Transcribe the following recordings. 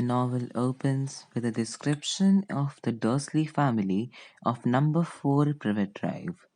novel opens with a description of the Dursley family of number 4 Privet Drive.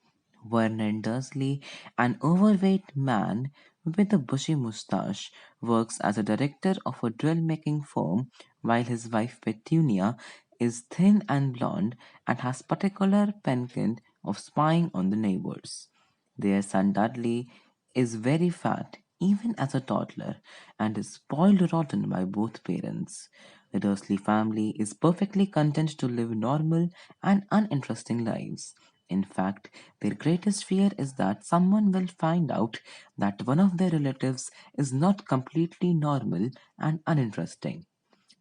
Vernon Dursley, an overweight man with a bushy mustache, works as a director of a drill making firm while his wife Petunia is thin and blonde and has particular penchant of spying on the neighbors. Their son Dudley is very fat, even as a toddler, and is spoiled rotten by both parents. The Dursley family is perfectly content to live normal and uninteresting lives. In fact, their greatest fear is that someone will find out that one of their relatives is not completely normal and uninteresting.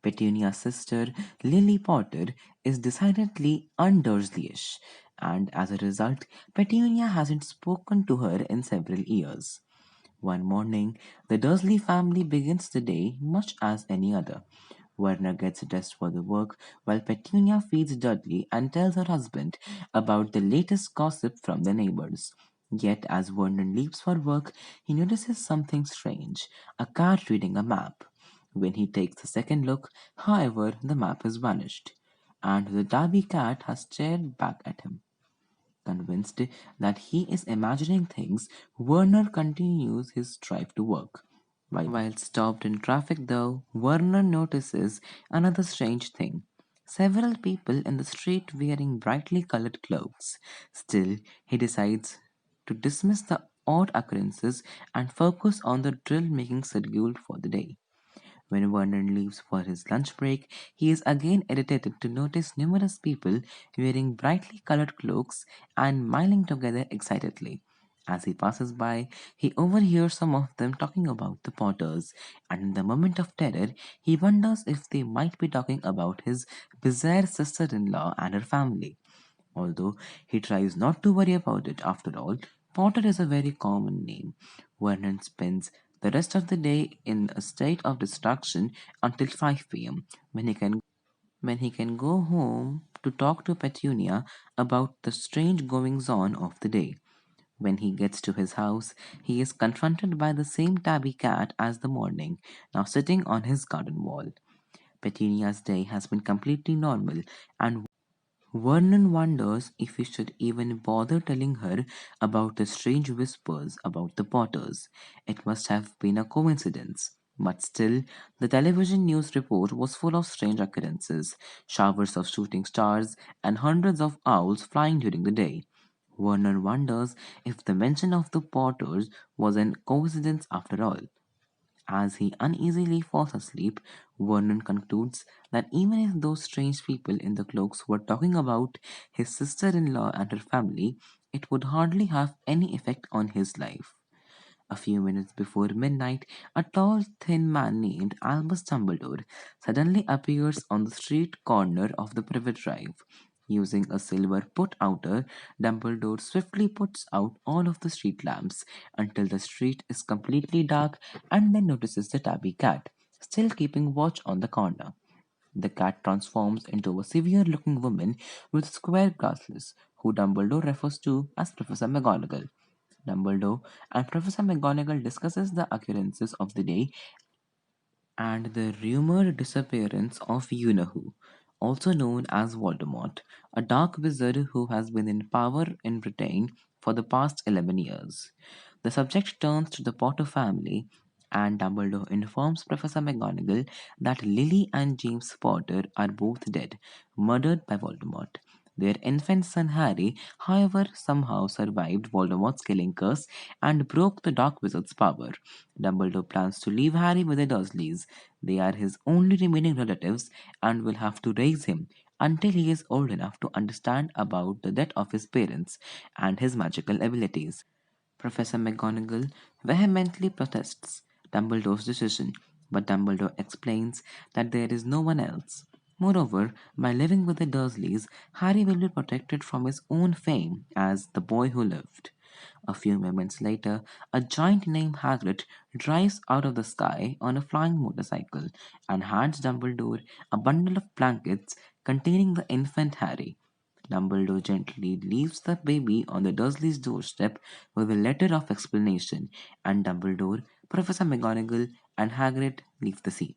Petunia's sister, Lily Potter, is decidedly un-Dursleyish, and as a result, Petunia hasn't spoken to her in several years. One morning, the Dursley family begins the day much as any other. Werner gets dressed for the work while Petunia feeds Dudley and tells her husband about the latest gossip from the neighbors. Yet, as Vernon leaves for work, he notices something strange, a cat reading a map. When he takes a second look, however, the map has vanished, and the tabby cat has stared back at him. Convinced that he is imagining things, Werner continues his drive to work. While stopped in traffic, though, Werner notices another strange thing. Several people in the street wearing brightly colored cloaks. Still, he decides to dismiss the odd occurrences and focus on the drill making schedule for the day. When Vernon leaves for his lunch break, he is again irritated to notice numerous people wearing brightly colored cloaks and smiling together excitedly. As he passes by, he overhears some of them talking about the Potters, and in the moment of terror, he wonders if they might be talking about his bizarre sister in law and her family. Although he tries not to worry about it after all, Potter is a very common name. Vernon spends the rest of the day in a state of distraction until 5 p.m. when he can go home to talk to Petunia about the strange goings on of the day. When he gets to his house, he is confronted by the same tabby cat as the morning, now sitting on his garden wall. Petunia's day has been completely normal, and Vernon wonders if he should even bother telling her about the strange whispers about the Potters. It must have been a coincidence. But still, the television news report was full of strange occurrences, showers of shooting stars, and hundreds of owls flying during the day. Vernon wonders if the mention of the Potters was an coincidence after all. As he uneasily falls asleep, Vernon concludes that even if those strange people in the cloaks were talking about his sister in law and her family, it would hardly have any effect on his life. A few minutes before midnight, a tall, thin man named Albus Dumbledore suddenly appears on the street corner of the Privet Drive. Using a silver put-outer, Dumbledore swiftly puts out all of the street lamps until the street is completely dark and then notices the tabby cat, still keeping watch on the corner. The cat transforms into a severe-looking woman with square glasses, who Dumbledore refers to as Professor McGonagall. Dumbledore and Professor McGonagall discusses the occurrences of the day and the rumored disappearance of You-Know-Who, also known as Voldemort, a dark wizard who has been in power in Britain for the past 11 years. The subject turns to the Potter family, and Dumbledore informs Professor McGonagall that Lily and James Potter are both dead, murdered by Voldemort. Their infant son Harry, however, somehow survived Voldemort's killing curse and broke the Dark Wizard's power. Dumbledore plans to leave Harry with the Dursleys. They are his only remaining relatives and will have to raise him until he is old enough to understand about the death of his parents and his magical abilities. Professor McGonagall vehemently protests Dumbledore's decision, but Dumbledore explains that there is no one else. Moreover, by living with the Dursleys, Harry will be protected from his own fame as the boy who lived. A few moments later, a giant named Hagrid drives out of the sky on a flying motorcycle and hands Dumbledore a bundle of blankets containing the infant Harry. Dumbledore gently leaves the baby on the Dursleys' doorstep with a letter of explanation, and Dumbledore, Professor McGonagall, and Hagrid leave the scene.